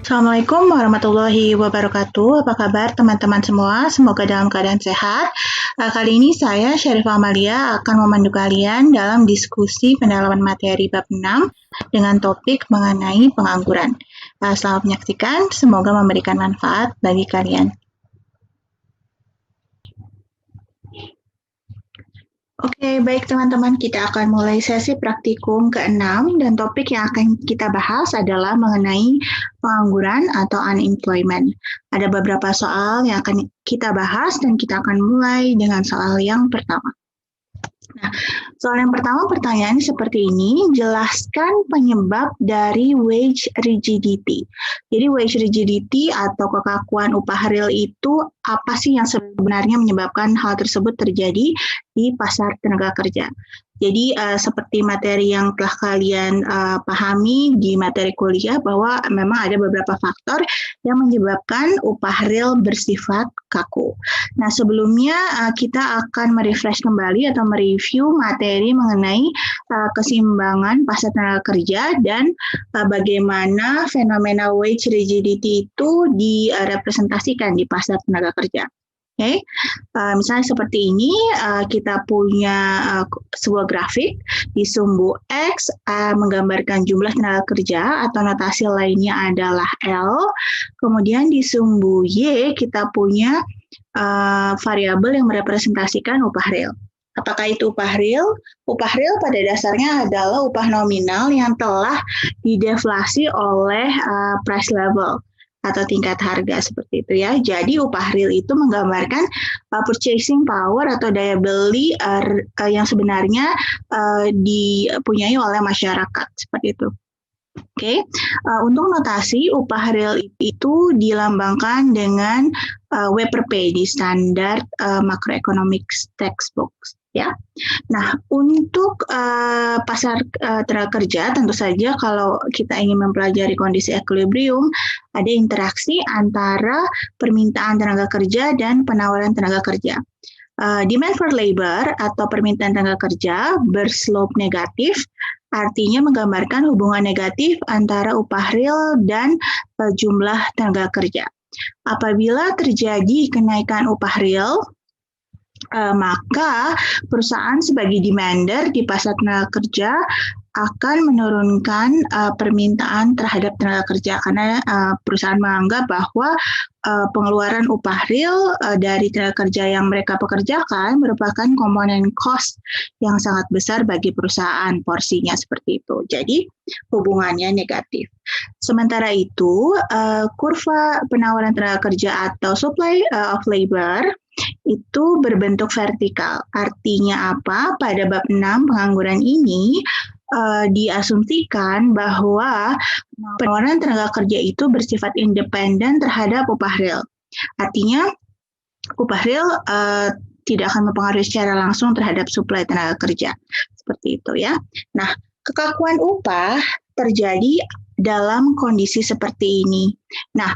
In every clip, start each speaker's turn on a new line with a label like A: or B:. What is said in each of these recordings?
A: Assalamualaikum warahmatullahi wabarakatuh. Apa kabar teman-teman semua? Semoga dalam keadaan sehat. Kali ini saya, Syarifah Amalia, akan memandu kalian dalam diskusi pendalaman materi bab 6 dengan topik mengenai pengangguran. Selamat menyaksikan, semoga memberikan manfaat bagi kalian. Oke, baik teman-teman, kita akan mulai sesi praktikum ke-6 dan topik yang akan kita bahas adalah mengenai pengangguran atau unemployment. Ada beberapa soal yang akan kita bahas dan kita akan mulai dengan soal yang pertama. Nah, soal yang pertama pertanyaannya seperti ini, jelaskan penyebab dari wage rigidity. Jadi wage rigidity atau kekakuan upah real itu apa sih yang sebenarnya menyebabkan hal tersebut terjadi di pasar tenaga kerja. Jadi seperti materi yang telah kalian pahami di materi kuliah bahwa memang ada beberapa faktor yang menyebabkan upah real bersifat kaku. Nah sebelumnya kita akan merefresh kembali atau mereview materi mengenai keseimbangan pasar tenaga kerja dan bagaimana fenomena wage rigidity itu direpresentasikan di pasar tenaga kerja. Oke, misalnya seperti ini, kita punya sebuah grafik di sumbu X menggambarkan jumlah tenaga kerja atau notasi lainnya adalah L. Kemudian di sumbu Y kita punya variabel yang merepresentasikan upah real. Apakah itu upah real? Upah real pada dasarnya adalah upah nominal yang telah dideflasi oleh price level atau tingkat harga seperti itu ya. Jadi upah real itu menggambarkan purchasing power atau daya beli yang sebenarnya dipunyai oleh masyarakat seperti itu. Oke, untuk notasi upah real itu dilambangkan dengan W per P di standar macroeconomics textbooks ya. Nah, untuk pasar tenaga kerja tentu saja kalau kita ingin mempelajari kondisi equilibrium ada interaksi antara permintaan tenaga kerja dan penawaran tenaga kerja. Demand for labor atau permintaan tenaga kerja berslope negatif artinya menggambarkan hubungan negatif antara upah real dan jumlah tenaga kerja. Apabila terjadi kenaikan upah real, maka perusahaan sebagai demander di pasar tenaga kerja akan menurunkan permintaan terhadap tenaga kerja karena perusahaan menganggap bahwa pengeluaran upah real dari tenaga kerja yang mereka pekerjakan merupakan komponen cost yang sangat besar bagi perusahaan, porsinya seperti itu. Jadi hubungannya negatif. Sementara itu, kurva penawaran tenaga kerja atau supply of labor itu berbentuk vertikal. Artinya apa? Pada bab 6 pengangguran ini diasumsikan bahwa penawaran tenaga kerja itu bersifat independen terhadap upah real. Artinya upah real tidak akan mempengaruhi secara langsung terhadap suplai tenaga kerja. Seperti itu ya. Nah, kekakuan upah terjadi dalam kondisi seperti ini. Nah,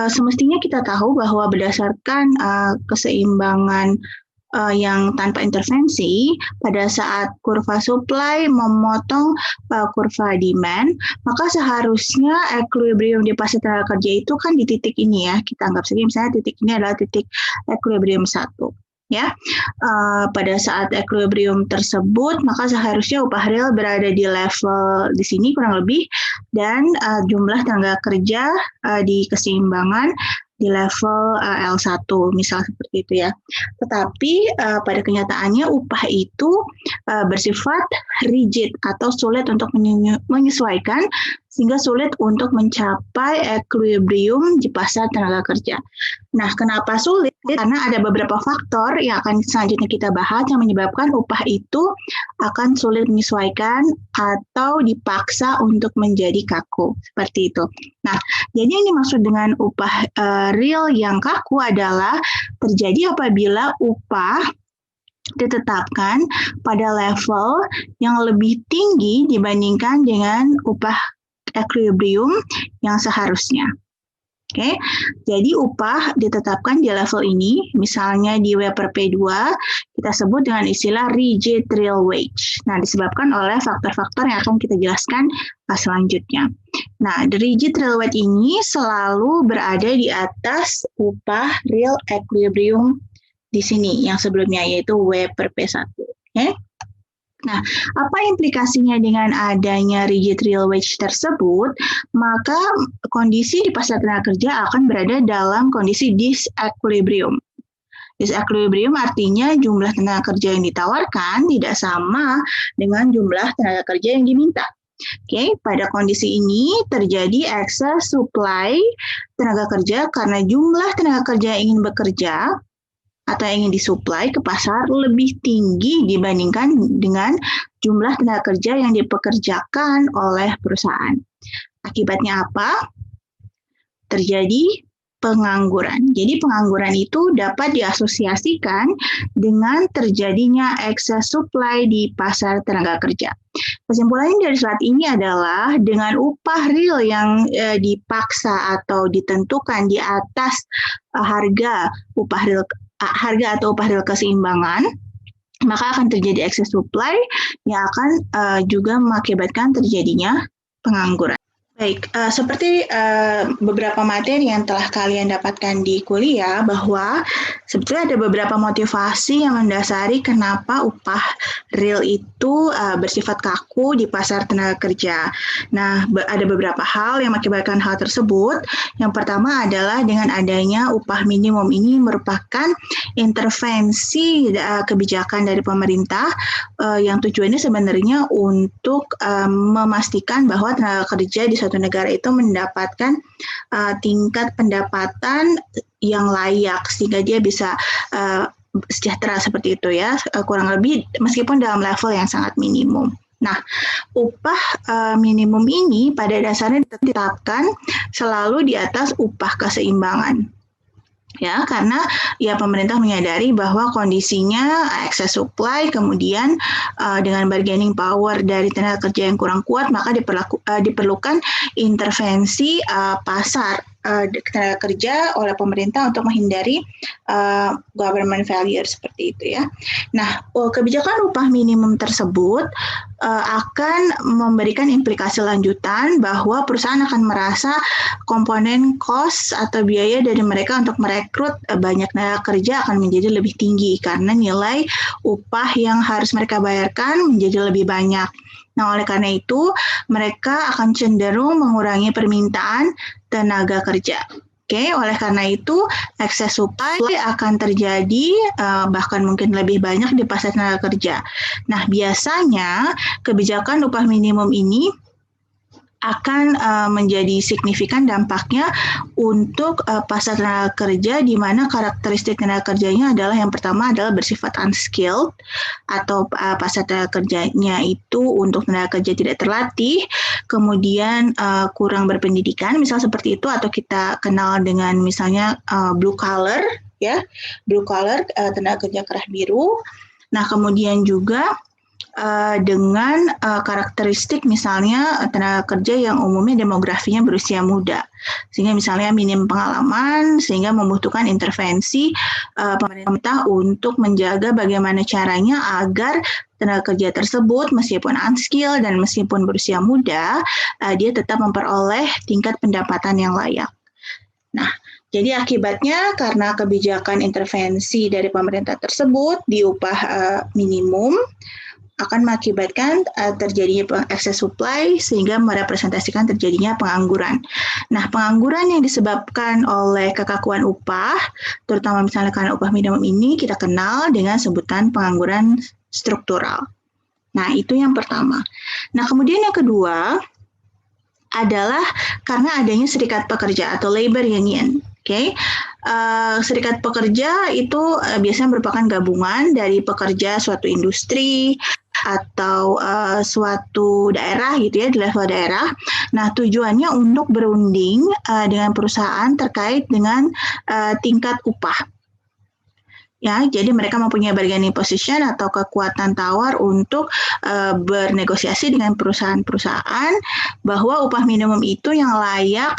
A: semestinya kita tahu bahwa berdasarkan keseimbangan yang tanpa intervensi, pada saat kurva supply memotong kurva demand, maka seharusnya equilibrium di pasar tenaga kerja itu kan di titik ini ya, kita anggap saja misalnya titik ini adalah titik equilibrium 1. Ya, pada saat equilibrium tersebut, maka seharusnya upah real berada di level di sini kurang lebih, dan jumlah tenaga kerja di keseimbangan di level L1, misal seperti itu ya. Tetapi pada kenyataannya upah itu bersifat rigid atau sulit untuk menyesuaikan sehingga sulit untuk mencapai equilibrium di pasar tenaga kerja. Nah, kenapa sulit? Karena ada beberapa faktor yang akan selanjutnya kita bahas yang menyebabkan upah itu akan sulit menyesuaikan atau dipaksa untuk menjadi kaku, seperti itu. Nah, jadi yang dimaksud dengan upah real yang kaku adalah terjadi apabila upah ditetapkan pada level yang lebih tinggi dibandingkan dengan upah equilibrium yang seharusnya. Oke, jadi upah ditetapkan di level ini, misalnya di WPP 2, kita sebut dengan istilah rigid real wage. Nah, disebabkan oleh faktor-faktor yang akan kita jelaskan selanjutnya. Nah, the rigid real wage ini selalu berada di atas upah real equilibrium di sini, yang sebelumnya, yaitu WPP 1. Oke? Nah, apa implikasinya dengan adanya rigid real wage tersebut? Maka kondisi di pasar tenaga kerja akan berada dalam kondisi disequilibrium. Disequilibrium artinya jumlah tenaga kerja yang ditawarkan tidak sama dengan jumlah tenaga kerja yang diminta. Oke, pada kondisi ini terjadi excess supply tenaga kerja karena jumlah tenaga kerja yang ingin bekerja atau yang ingin disuplai ke pasar lebih tinggi dibandingkan dengan jumlah tenaga kerja yang dipekerjakan oleh perusahaan. Akibatnya apa? Terjadi pengangguran. Jadi pengangguran itu dapat diasosiasikan dengan terjadinya excess supply di pasar tenaga kerja. Kesimpulan dari slide ini adalah dengan upah real yang dipaksa atau ditentukan di atas harga atau upah real keseimbangan, maka akan terjadi excess supply yang akan juga mengakibatkan terjadinya pengangguran. Baik, seperti beberapa materi yang telah kalian dapatkan di kuliah, bahwa sebetulnya ada beberapa motivasi yang mendasari kenapa upah real itu bersifat kaku di pasar tenaga kerja. Nah, ada beberapa hal yang mengakibatkan hal tersebut. Yang pertama adalah dengan adanya upah minimum ini merupakan intervensi kebijakan dari pemerintah yang tujuannya sebenarnya untuk memastikan bahwa tenaga kerja di suatu negara itu mendapatkan tingkat pendapatan yang layak sehingga dia bisa sejahtera seperti itu ya, kurang lebih meskipun dalam level yang sangat minimum. Nah, upah minimum ini pada dasarnya ditetapkan selalu di atas upah keseimbangan. Ya, karena ya pemerintah menyadari bahwa kondisinya excess supply, kemudian dengan bargaining power dari tenaga kerja yang kurang kuat, maka diperlukan intervensi pasar tenaga kerja oleh pemerintah untuk menghindari government failure seperti itu ya. Nah, kebijakan upah minimum tersebut akan memberikan implikasi lanjutan bahwa perusahaan akan merasa komponen cost atau biaya dari mereka untuk merekrut banyak tenaga kerja akan menjadi lebih tinggi karena nilai upah yang harus mereka bayarkan menjadi lebih banyak. Nah, oleh karena itu, mereka akan cenderung mengurangi permintaan tenaga kerja. Oke, oleh karena itu, excess supply akan terjadi bahkan mungkin lebih banyak di pasar tenaga kerja. Nah, biasanya kebijakan upah minimum ini akan menjadi signifikan dampaknya untuk pasar tenaga kerja di mana karakteristik tenaga kerjanya adalah yang pertama adalah bersifat unskilled atau pasar tenaga kerjanya itu untuk tenaga kerja tidak terlatih, kemudian kurang berpendidikan, misal seperti itu, atau kita kenal dengan misalnya blue collar ya, blue collar tenaga kerja kerah biru. Nah, kemudian juga dengan karakteristik misalnya tenaga kerja yang umumnya demografinya berusia muda, sehingga misalnya minim pengalaman, sehingga membutuhkan intervensi pemerintah untuk menjaga bagaimana caranya agar tenaga kerja tersebut meskipun unskilled dan meskipun berusia muda, dia tetap memperoleh tingkat pendapatan yang layak. Nah, jadi akibatnya karena kebijakan intervensi dari pemerintah tersebut di upah minimum, akan mengakibatkan terjadinya excess supply sehingga merepresentasikan terjadinya pengangguran. Nah, pengangguran yang disebabkan oleh kekakuan upah, terutama misalnya karena upah minimum ini, kita kenal dengan sebutan pengangguran struktural. Nah, itu yang pertama. Nah, kemudian yang kedua adalah karena adanya serikat pekerja atau labor union. Oke, serikat pekerja itu biasanya merupakan gabungan dari pekerja suatu industri atau suatu daerah gitu ya, di level daerah. Nah, tujuannya untuk berunding dengan perusahaan terkait dengan tingkat upah. Ya, jadi mereka mempunyai bargaining position atau kekuatan tawar untuk bernegosiasi dengan perusahaan-perusahaan bahwa upah minimum itu yang layak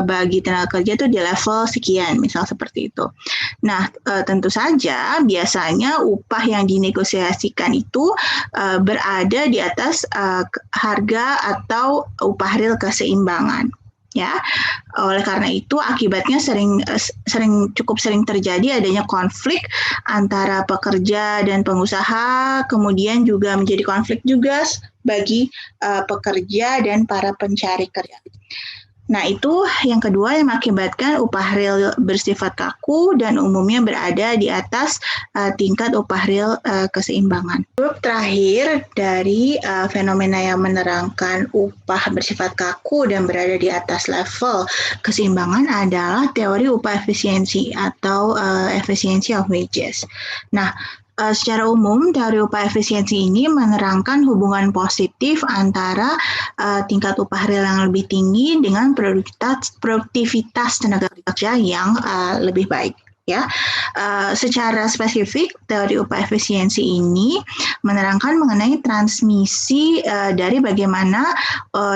A: bagi tenaga kerja itu di level sekian, misal seperti itu. Nah, tentu saja biasanya upah yang dinegosiasikan itu berada di atas harga atau upah real keseimbangan. Ya, oleh karena itu akibatnya cukup sering terjadi adanya konflik antara pekerja dan pengusaha, kemudian juga menjadi konflik juga bagi pekerja dan para pencari kerja. Nah, itu yang kedua yang mengakibatkan upah real bersifat kaku dan umumnya berada di atas tingkat upah real keseimbangan. Grup terakhir dari fenomena yang menerangkan upah bersifat kaku dan berada di atas level keseimbangan adalah teori upah efisiensi atau efficiency of wages. Nah, secara umum, teori upah efisiensi ini menerangkan hubungan positif antara tingkat upah real yang lebih tinggi dengan produktivitas tenaga kerja yang lebih baik. Ya, secara spesifik teori upah efisiensi ini menerangkan mengenai transmisi dari bagaimana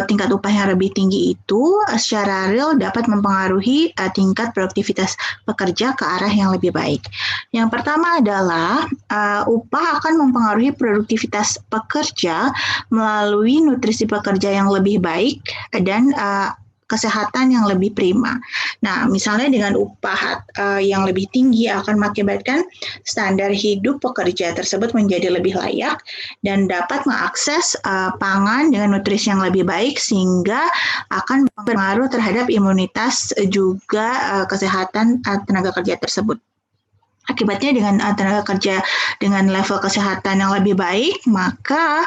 A: tingkat upah yang lebih tinggi itu secara real dapat mempengaruhi tingkat produktivitas pekerja ke arah yang lebih baik. Yang pertama adalah upah akan mempengaruhi produktivitas pekerja melalui nutrisi pekerja yang lebih baik dan kesehatan yang lebih prima. Nah, misalnya dengan upah yang lebih tinggi akan mengakibatkan standar hidup pekerja tersebut menjadi lebih layak dan dapat mengakses pangan dengan nutrisi yang lebih baik sehingga akan berpengaruh terhadap imunitas juga kesehatan tenaga kerja tersebut. Akibatnya dengan tenaga kerja dengan level kesehatan yang lebih baik, maka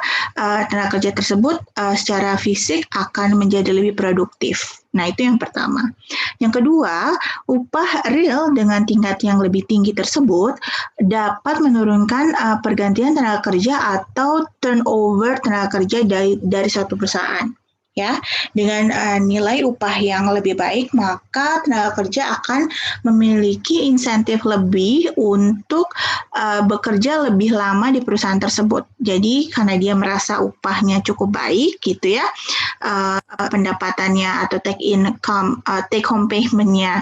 A: tenaga kerja tersebut secara fisik akan menjadi lebih produktif. Nah, itu yang pertama. Yang kedua, upah real dengan tingkat yang lebih tinggi tersebut dapat menurunkan pergantian tenaga kerja atau turnover tenaga kerja dari suatu perusahaan. Ya, dengan nilai upah yang lebih baik, maka tenaga kerja akan memiliki insentif lebih untuk bekerja lebih lama di perusahaan tersebut. Jadi karena dia merasa upahnya cukup baik, gitu ya, pendapatannya atau take home payment-nya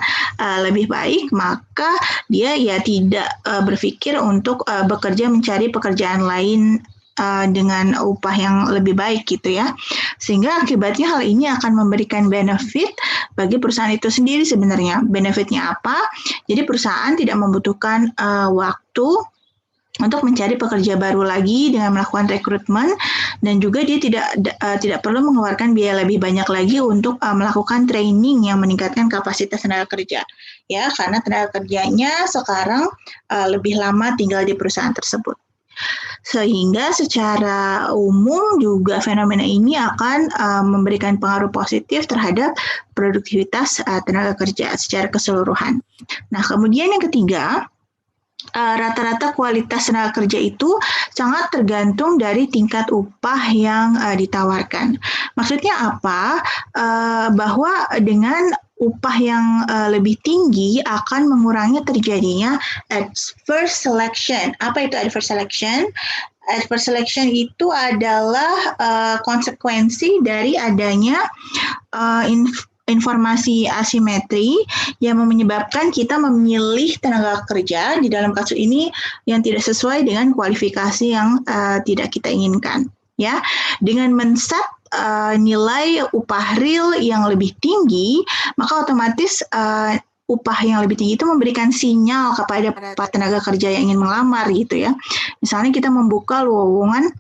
A: lebih baik, maka dia ya tidak berpikir untuk bekerja mencari pekerjaan lain dengan upah yang lebih baik gitu ya. Sehingga akibatnya hal ini akan memberikan benefit bagi perusahaan itu sendiri sebenarnya. Benefitnya apa? Jadi perusahaan tidak membutuhkan waktu untuk mencari pekerja baru lagi dengan melakukan rekrutmen dan juga dia tidak perlu mengeluarkan biaya lebih banyak lagi untuk melakukan training yang meningkatkan kapasitas tenaga kerja. Ya, karena tenaga kerjanya sekarang lebih lama tinggal di perusahaan tersebut. Sehingga secara umum juga fenomena ini akan memberikan pengaruh positif terhadap produktivitas tenaga kerja secara keseluruhan. Nah, kemudian yang ketiga, rata-rata kualitas tenaga kerja itu sangat tergantung dari tingkat upah yang ditawarkan. Maksudnya apa? Bahwa dengan upah yang lebih tinggi akan mengurangi terjadinya adverse selection. Apa itu adverse selection? Adverse selection itu adalah konsekuensi dari adanya informasi asimetri yang menyebabkan kita memilih tenaga kerja di dalam kasus ini yang tidak sesuai dengan kualifikasi yang tidak kita inginkan. Ya, dengan men-set nilai upah real yang lebih tinggi, maka otomatis upah yang lebih tinggi itu memberikan sinyal kepada tenaga kerja yang ingin melamar gitu ya. Misalnya kita membuka lowongan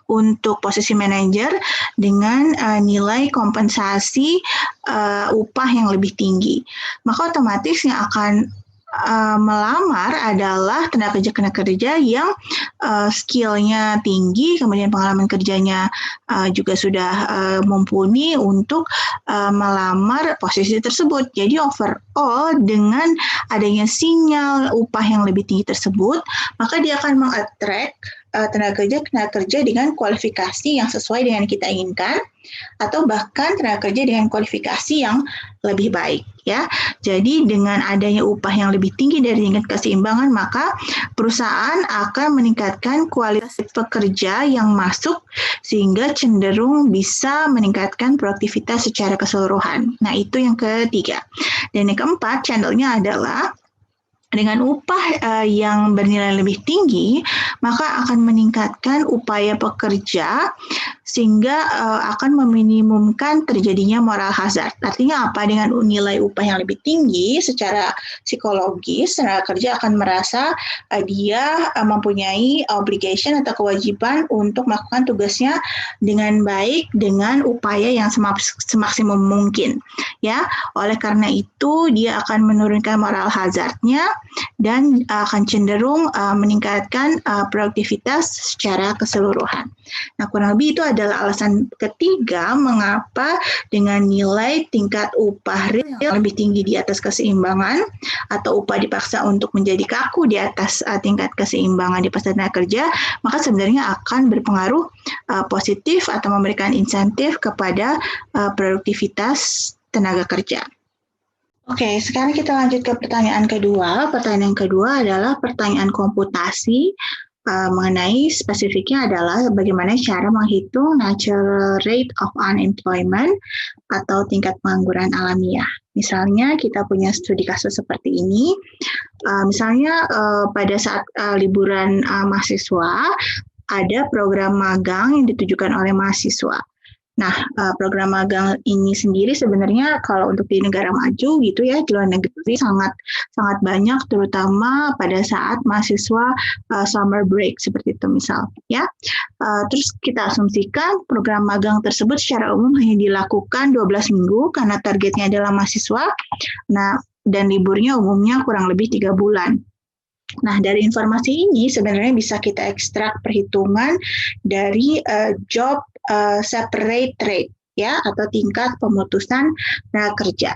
A: untuk posisi manajer dengan nilai kompensasi upah yang lebih tinggi, maka otomatis yang akan melamar adalah tenaga kerja yang skillnya tinggi, kemudian pengalaman kerjanya juga sudah mumpuni untuk melamar posisi tersebut. Jadi overall dengan adanya sinyal upah yang lebih tinggi tersebut, maka dia akan meng-attract tenaga kerja dengan kualifikasi yang sesuai dengan kita inginkan, atau bahkan tenaga kerja dengan kualifikasi yang lebih baik, ya. Jadi dengan adanya upah yang lebih tinggi dari tingkat keseimbangan, maka perusahaan akan meningkatkan kualitas pekerja yang masuk sehingga cenderung bisa meningkatkan produktivitas secara keseluruhan. Nah, itu yang ketiga. Dan yang keempat, channelnya adalah dengan upah yang bernilai lebih tinggi, maka akan meningkatkan upaya pekerja sehingga akan meminimumkan terjadinya moral hazard. Artinya apa? Dengan nilai upah yang lebih tinggi, secara psikologis, tenaga kerja akan merasa dia mempunyai obligation atau kewajiban untuk melakukan tugasnya dengan baik, dengan upaya yang semaksimum mungkin. Ya, oleh karena itu dia akan menurunkan moral hazardnya dan akan cenderung meningkatkan produktivitas secara keseluruhan. Nah, kurang lebih itu adalah alasan ketiga mengapa dengan nilai tingkat upah real yang lebih tinggi di atas keseimbangan atau upah dipaksa untuk menjadi kaku di atas tingkat keseimbangan di pasar tenaga kerja, maka sebenarnya akan berpengaruh positif atau memberikan insentif kepada produktivitas tenaga kerja. Oke, sekarang kita lanjut ke pertanyaan kedua. Pertanyaan yang kedua adalah pertanyaan komputasi mengenai spesifiknya adalah bagaimana cara menghitung natural rate of unemployment atau tingkat pengangguran alamiah. Misalnya kita punya studi kasus seperti ini. Misalnya pada saat liburan mahasiswa ada program magang yang ditujukan oleh mahasiswa. Nah, program magang ini sendiri sebenarnya kalau untuk di negara maju gitu ya, di luar negeri sangat banyak, terutama pada saat mahasiswa summer break seperti itu misal, ya. Terus kita asumsikan program magang tersebut secara umum hanya dilakukan 12 minggu karena targetnya adalah mahasiswa. Nah, dan liburnya umumnya kurang lebih 3 bulan. Nah, dari informasi ini sebenarnya bisa kita ekstrak perhitungan dari job separate rate, ya, atau tingkat pemutusan tenaga kerja.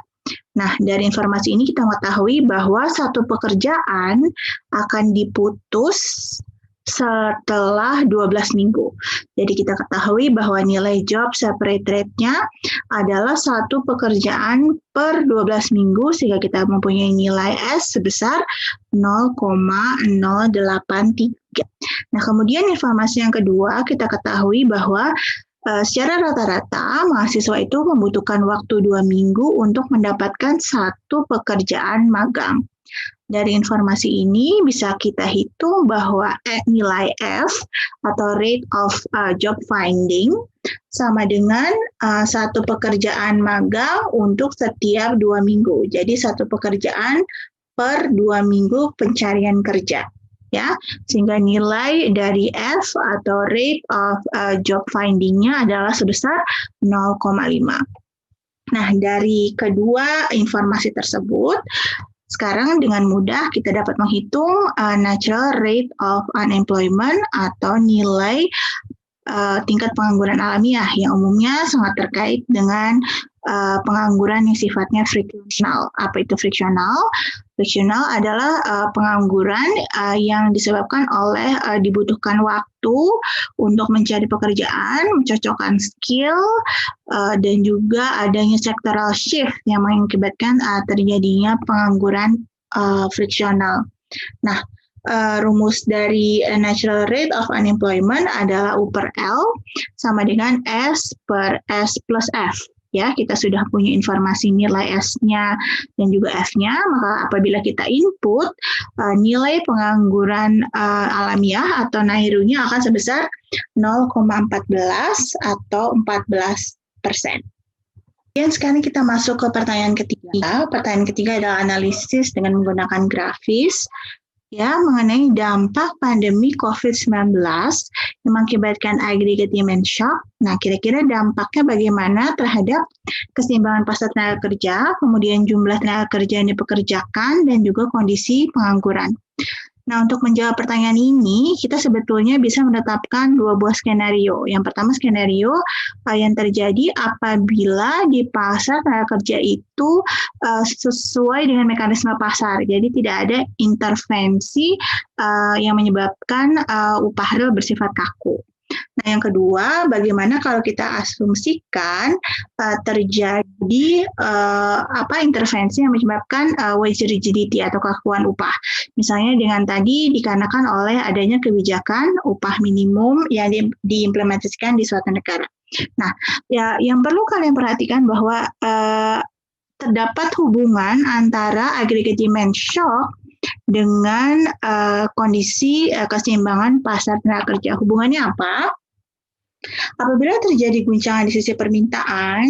A: Nah, dari informasi ini kita mengetahui bahwa satu pekerjaan akan diputus setelah 12 minggu. Jadi kita ketahui bahwa nilai job separate rate-nya adalah satu pekerjaan per 12 minggu sehingga kita mempunyai nilai S sebesar 0,083. Nah, kemudian informasi yang kedua kita ketahui bahwa secara rata-rata mahasiswa itu membutuhkan waktu 2 minggu untuk mendapatkan satu pekerjaan magang. Dari informasi ini bisa kita hitung bahwa nilai F atau rate of job finding sama dengan satu pekerjaan magang untuk setiap 2 minggu. Jadi satu pekerjaan per 2 minggu pencarian kerja. Ya, sehingga nilai dari F atau rate of job finding-nya adalah sebesar 0,5. Nah, dari kedua informasi tersebut, sekarang dengan mudah kita dapat menghitung natural rate of unemployment atau nilai tingkat pengangguran alamiah yang umumnya sangat terkait dengan pengangguran yang sifatnya friksional. Apa itu friksional? Friksional adalah pengangguran yang disebabkan oleh dibutuhkan waktu untuk mencari pekerjaan, mencocokkan skill, dan juga adanya sectoral shift yang mengakibatkan terjadinya pengangguran friksional. Nah, rumus dari natural rate of unemployment adalah U per L sama dengan S per S plus F. Ya, kita sudah punya informasi nilai S-nya dan juga F-nya, maka apabila kita input, nilai pengangguran alamiah atau NAIRU-nya akan sebesar 0,14 atau 14%. Dan sekarang kita masuk ke pertanyaan ketiga. Pertanyaan ketiga adalah analisis dengan menggunakan grafis. Ya, mengenai dampak pandemi COVID-19 yang mengakibatkan aggregate demand shock. Nah, kira-kira dampaknya bagaimana terhadap keseimbangan pasar tenaga kerja, kemudian jumlah tenaga kerja yang dipekerjakan, dan juga kondisi pengangguran. Nah, untuk menjawab pertanyaan ini, kita sebetulnya bisa menetapkan dua buah skenario. Yang pertama skenario yang terjadi apabila di pasar tenaga kerja itu sesuai dengan mekanisme pasar. Jadi tidak ada intervensi yang menyebabkan upah real bersifat kaku. Nah, yang kedua, bagaimana kalau kita asumsikan terjadi intervensi yang menyebabkan wage rigidity atau kakuan upah. Misalnya dengan tadi dikarenakan oleh adanya kebijakan upah minimum yang diimplementasikan di suatu negara. Nah, ya yang perlu kalian perhatikan bahwa terdapat hubungan antara aggregate demand shock dengan kondisi keseimbangan pasar tenaga kerja. Hubungannya apa? Apabila terjadi guncangan di sisi permintaan,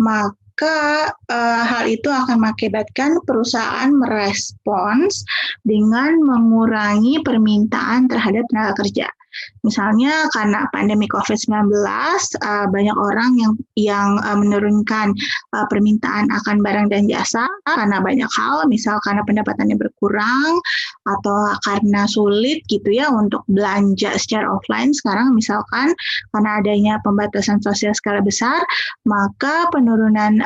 A: maka hal itu akan mengakibatkan perusahaan merespons dengan mengurangi permintaan terhadap tenaga kerja. Misalnya karena pandemi COVID-19, banyak orang yang menurunkan permintaan akan barang dan jasa karena banyak hal, misal karena pendapatannya berkurang atau karena sulit gitu ya untuk belanja secara offline. Sekarang misalkan karena adanya pembatasan sosial skala besar, maka penurunan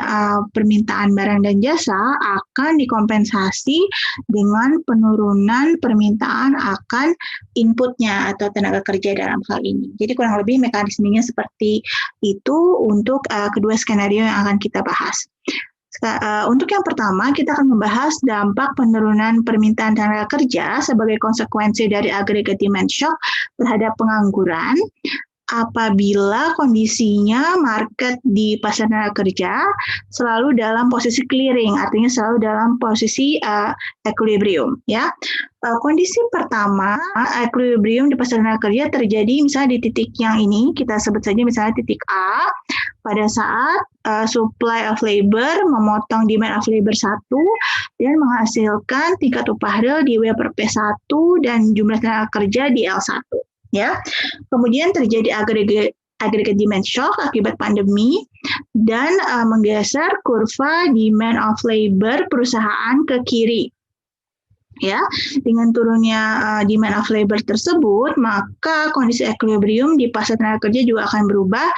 A: permintaan barang dan jasa akan dikompensasi dengan penurunan permintaan akan inputnya atau tenaga kerja dalam hal ini. Jadi kurang lebih mekanismenya seperti itu untuk kedua skenario yang akan kita bahas. Untuk yang pertama, kita akan membahas dampak penurunan permintaan tenaga kerja sebagai konsekuensi dari aggregate demand shock terhadap pengangguran apabila kondisinya market di pasar tenaga kerja selalu dalam posisi clearing, artinya selalu dalam posisi equilibrium. Ya, kondisi pertama equilibrium di pasar tenaga kerja terjadi misalnya di titik yang ini, kita sebut saja misalnya titik A, pada saat supply of labor memotong demand of labor 1 dan menghasilkan tingkat upah real di W per P1 dan jumlah tenaga kerja di L1. Ya, kemudian terjadi aggregate demand shock akibat pandemi dan menggeser kurva demand of labor perusahaan ke kiri. Ya, dengan turunnya demand of labor tersebut, maka kondisi equilibrium di pasar tenaga kerja juga akan berubah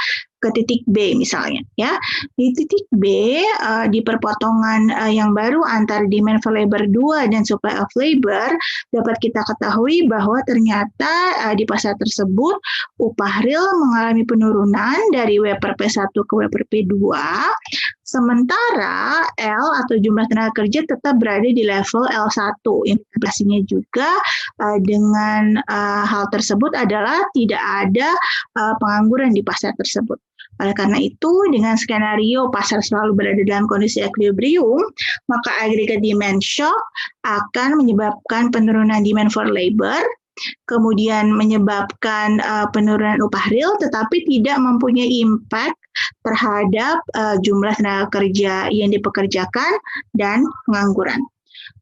A: ke titik B misalnya. Ya, di titik B di perpotongan yang baru antara demand for labor 2 dan supply of labor dapat kita ketahui bahwa ternyata di pasar tersebut upah real mengalami penurunan dari W per P1 ke W per P2. Sementara L atau jumlah tenaga kerja tetap berada di level L1. Implikasinya juga dengan hal tersebut adalah tidak ada pengangguran di pasar tersebut. Oleh karena itu, dengan skenario pasar selalu berada dalam kondisi equilibrium, maka aggregate demand shock akan menyebabkan penurunan demand for labor, kemudian menyebabkan penurunan upah real, tetapi tidak mempunyai impact terhadap jumlah tenaga kerja yang dipekerjakan dan pengangguran.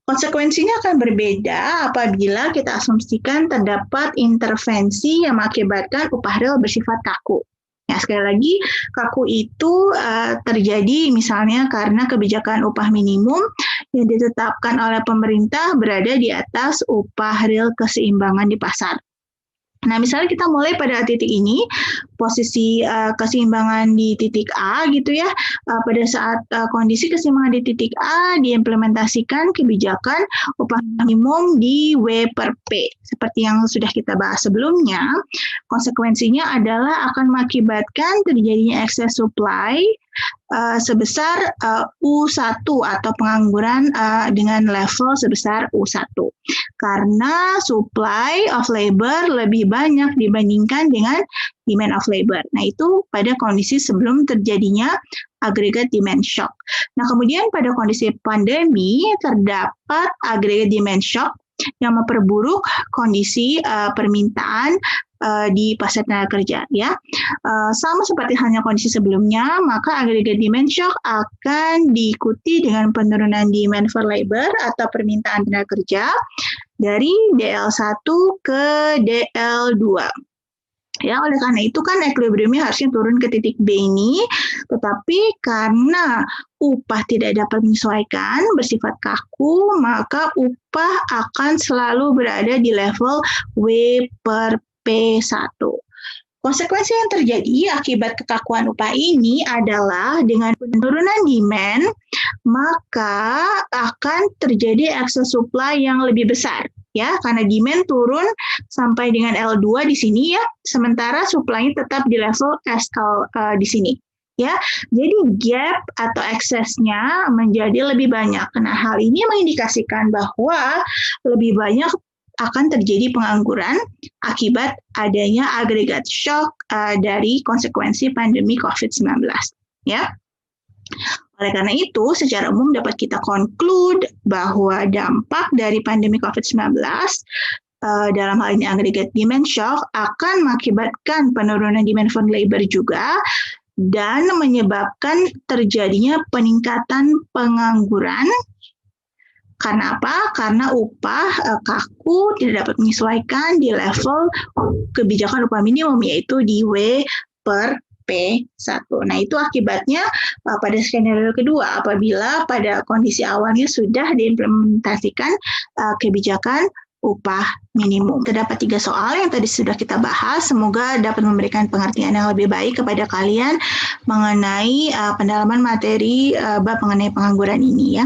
A: Konsekuensinya akan berbeda apabila kita asumsikan terdapat intervensi yang mengakibatkan upah real bersifat kaku. Ya, sekali lagi, kaku itu terjadi misalnya karena kebijakan upah minimum yang ditetapkan oleh pemerintah berada di atas upah real keseimbangan di pasar. Nah, misalnya kita mulai pada titik ini, posisi keseimbangan di titik A gitu ya, pada saat kondisi keseimbangan di titik A diimplementasikan kebijakan upah minimum di W per P. Seperti yang sudah kita bahas sebelumnya, konsekuensinya adalah akan mengakibatkan terjadinya excess supply sebesar U1 atau pengangguran dengan level sebesar U1. Karena supply of labor lebih banyak dibandingkan dengan demand of labor. Nah, itu pada kondisi sebelum terjadinya aggregate demand shock. Nah, kemudian pada kondisi pandemi terdapat aggregate demand shock yang memperburuk kondisi permintaan di pasar tenaga kerja. Ya, sama seperti halnya kondisi sebelumnya, maka aggregate demand shock akan diikuti dengan penurunan demand for labor atau permintaan tenaga kerja dari DL1 ke DL2. Ya, oleh karena itu kan equilibriumnya harusnya turun ke titik B ini, tetapi karena upah tidak dapat menyesuaikan, bersifat kaku, maka upah akan selalu berada di level W per P1. Konsekuensi yang terjadi akibat kekakuan upah ini adalah dengan penurunan demand, maka akan terjadi excess supply yang lebih besar. Ya, karena demand turun sampai dengan L2 di sini ya, sementara supply-nya tetap di level S di sini. Ya, jadi gap atau eksesnya menjadi lebih banyak. Nah, hal ini mengindikasikan bahwa lebih banyak akan terjadi pengangguran akibat adanya agregat shock dari konsekuensi pandemi COVID-19. Ya. Oleh karena itu, secara umum dapat kita conclude bahwa dampak dari pandemi COVID-19 dalam hal ini agregat demand shock akan mengakibatkan penurunan demand for labor juga dan menyebabkan terjadinya peningkatan pengangguran. Karena apa? Karena upah kaku tidak dapat menyesuaikan di level kebijakan upah minimum, yaitu di W per P1. Nah, itu akibatnya pada skenario kedua, apabila pada kondisi awalnya sudah diimplementasikan kebijakan upah minimum. Terdapat 3 soal yang tadi sudah kita bahas. Semoga dapat memberikan pengertian yang lebih baik kepada kalian mengenai pendalaman materi bab mengenai pengangguran ini ya.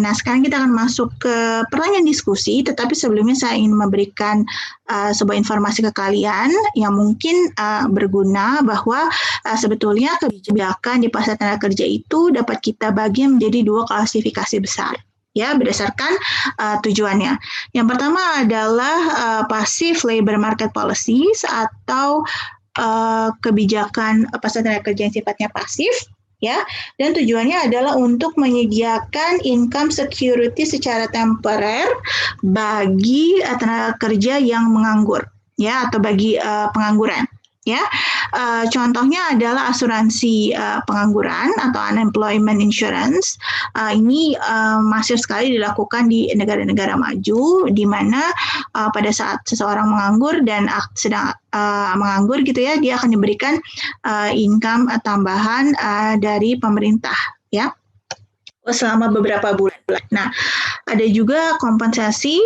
A: Nah, sekarang kita akan masuk ke pertanyaan diskusi, tetapi sebelumnya saya ingin memberikan sebuah informasi ke kalian yang mungkin berguna, bahwa sebetulnya kebijakan di pasar tenaga kerja itu dapat kita bagi menjadi 2 klasifikasi besar. Ya, berdasarkan tujuannya. Yang pertama adalah passive labor market policies atau kebijakan pasar tenaga kerja yang sifatnya pasif, ya, dan tujuannya adalah untuk menyediakan income security secara temporer bagi tenaga kerja yang menganggur, ya, atau bagi pengangguran. Ya, contohnya adalah asuransi pengangguran atau unemployment insurance. Ini masif sekali dilakukan di negara-negara maju, di mana pada saat seseorang menganggur dan sedang menganggur gitu ya, dia akan diberikan income tambahan dari pemerintah, ya, selama beberapa bulan. Nah, ada juga kompensasi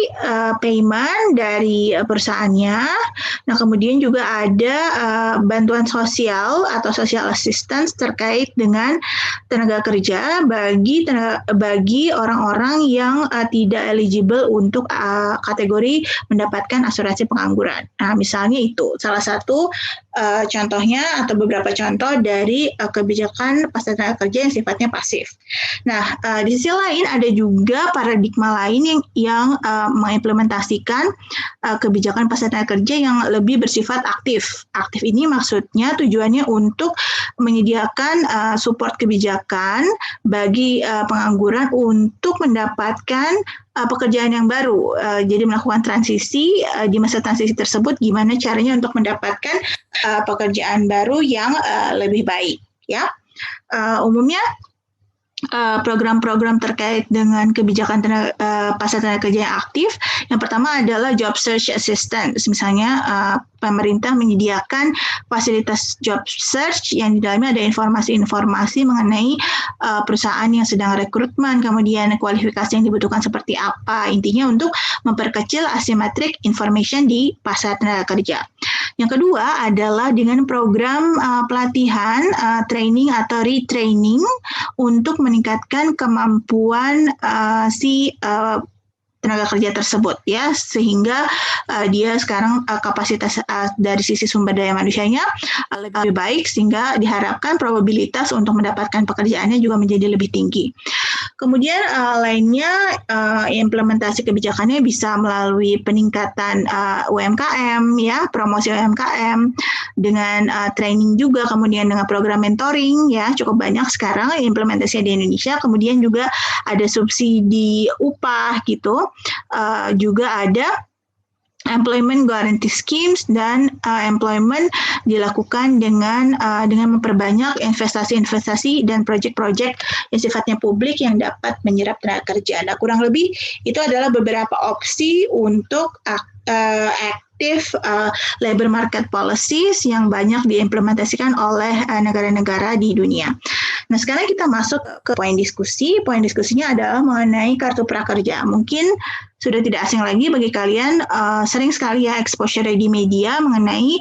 A: payment dari perusahaannya. Nah, kemudian juga ada bantuan sosial atau social assistance terkait dengan tenaga kerja bagi orang-orang yang tidak eligible untuk kategori mendapatkan asuransi pengangguran. Nah, misalnya itu salah satu contohnya atau beberapa contoh dari kebijakan pasar tenaga kerja yang sifatnya pasif. Nah, di sisi lain ada juga paradigma lain yang mengimplementasikan kebijakan pasar tenaga kerja yang lebih bersifat aktif. Aktif ini maksudnya tujuannya untuk menyediakan support kebijakan bagi pengangguran untuk mendapatkan pekerjaan yang baru. Jadi melakukan transisi, di masa transisi tersebut gimana caranya untuk mendapatkan pekerjaan baru yang lebih baik, ya. Umumnya program-program terkait dengan kebijakan pasar tenaga kerja yang aktif, yang pertama adalah job search assistance. Misalnya pemerintah menyediakan fasilitas job search yang di dalamnya ada informasi-informasi mengenai perusahaan yang sedang rekrutmen, kemudian kualifikasi yang dibutuhkan seperti apa. Intinya untuk memperkecil asymmetric information di pasar tenaga kerja. Yang kedua adalah dengan program pelatihan, training atau retraining untuk meningkatkan kemampuan si tenaga kerja tersebut, ya, sehingga dia sekarang kapasitas dari sisi sumber daya manusianya lebih baik, sehingga diharapkan probabilitas untuk mendapatkan pekerjaannya juga menjadi lebih tinggi. Kemudian lainnya implementasi kebijakannya bisa melalui peningkatan UMKM, ya, promosi UMKM dengan training juga, kemudian dengan program mentoring, ya, cukup banyak sekarang implementasinya di Indonesia. Kemudian juga ada subsidi upah gitu. Juga ada employment guarantee schemes dan employment dilakukan dengan memperbanyak investasi-investasi dan proyek-proyek yang sifatnya publik yang dapat menyerap tenaga kerja. Nah, kurang lebih itu adalah beberapa opsi untuk efektif labor market policies yang banyak diimplementasikan oleh negara-negara di dunia. Nah, sekarang kita masuk ke poin diskusi. Poin diskusinya adalah mengenai kartu prakerja. Mungkin sudah tidak asing lagi bagi kalian, sering sekali ya exposure di media mengenai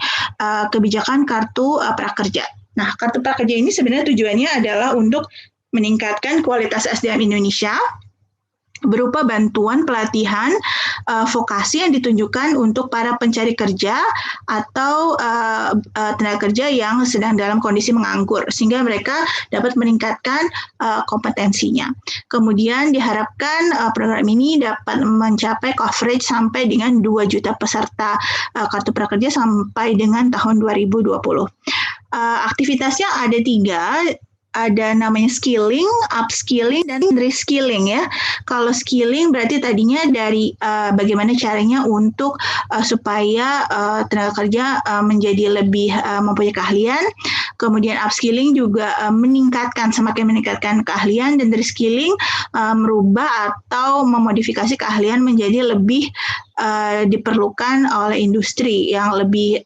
A: kebijakan kartu prakerja. Nah, kartu prakerja ini sebenarnya tujuannya adalah untuk meningkatkan kualitas SDM Indonesia berupa bantuan pelatihan vokasi yang ditunjukkan untuk para pencari kerja atau tenaga kerja yang sedang dalam kondisi menganggur, sehingga mereka dapat meningkatkan kompetensinya. Kemudian diharapkan program ini dapat mencapai coverage sampai dengan 2 juta peserta kartu prakerja sampai dengan tahun 2020. Aktivitasnya ada 3. Ada namanya skilling, upskilling, dan reskilling ya. Kalau skilling berarti tadinya dari bagaimana caranya untuk supaya tenaga kerja menjadi lebih mempunyai keahlian. Kemudian upskilling juga semakin meningkatkan keahlian, dan reskilling merubah atau memodifikasi keahlian menjadi lebih diperlukan oleh industri yang lebih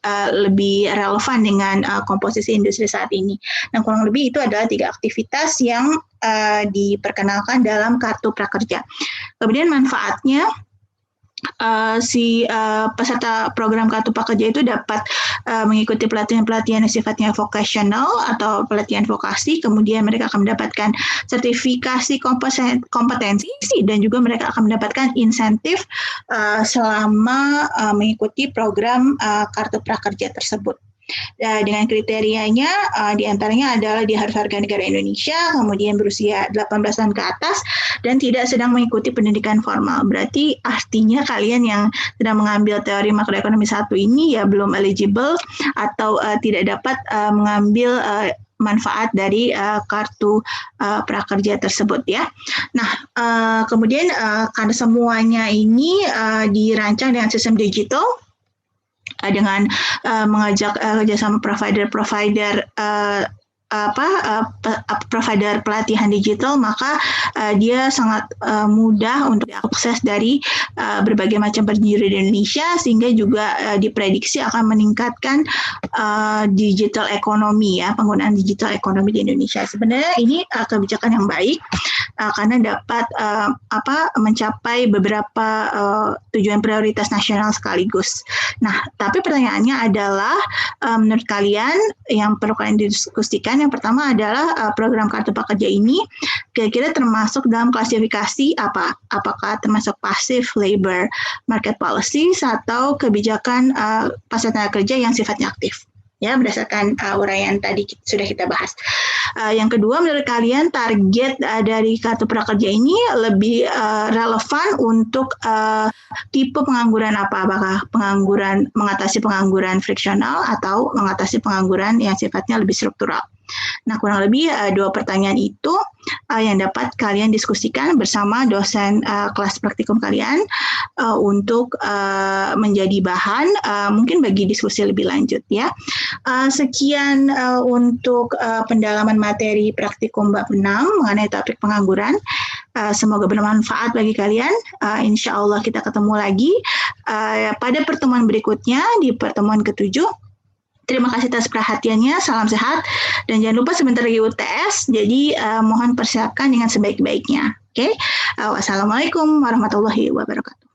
A: relevan dengan komposisi industri saat ini. Nah, kurang lebih itu adalah 3 aktivitas yang diperkenalkan dalam kartu prakerja. Kemudian manfaatnya, peserta program kartu prakerja itu dapat mengikuti pelatihan-pelatihan yang sifatnya vocational atau pelatihan vokasi, kemudian mereka akan mendapatkan sertifikasi kompetensi, dan juga mereka akan mendapatkan insentif selama mengikuti program kartu prakerja tersebut. Dengan kriterianya diantaranya adalah dia harus warga negara Indonesia, kemudian berusia 18 tahun ke atas, dan tidak sedang mengikuti pendidikan formal. Berarti artinya kalian yang sedang mengambil teori makroekonomi 1 ini ya belum eligible atau tidak dapat mengambil manfaat dari kartu prakerja tersebut ya. Nah, kemudian karena semuanya ini dirancang dengan sistem digital, dengan mengajak kerjasama provider pelatihan digital, maka dia sangat mudah untuk diakses dari berbagai macam penjuru di Indonesia, sehingga juga diprediksi akan meningkatkan digital ekonomi ya, penggunaan digital ekonomi di Indonesia. Sebenarnya ini kebijakan yang baik karena dapat mencapai beberapa tujuan prioritas nasional sekaligus. Nah, tapi pertanyaannya adalah menurut kalian yang perlu kalian diskusikan, yang pertama adalah program kartu prakerja ini kira-kira termasuk dalam klasifikasi apa? Apakah termasuk passive labor market policies atau kebijakan pasar tenaga kerja yang sifatnya aktif? Ya, berdasarkan uraian tadi sudah kita bahas. Yang kedua, menurut kalian target dari kartu prakerja ini lebih relevan untuk tipe pengangguran apa? Apakah mengatasi pengangguran friksional atau mengatasi pengangguran yang sifatnya lebih struktural? Nah, kurang lebih 2 pertanyaan itu yang dapat kalian diskusikan bersama dosen kelas praktikum kalian untuk menjadi bahan mungkin bagi diskusi lebih lanjut ya. Sekian untuk pendalaman materi praktikum bab 6 mengenai topik pengangguran. Semoga bermanfaat bagi kalian. Insya Allah kita ketemu lagi pada pertemuan berikutnya di pertemuan ke-7. Terima kasih atas perhatiannya, salam sehat, dan jangan lupa sebentar lagi UTS, jadi mohon persiapkan dengan sebaik-baiknya. Oke, wassalamualaikum warahmatullahi wabarakatuh.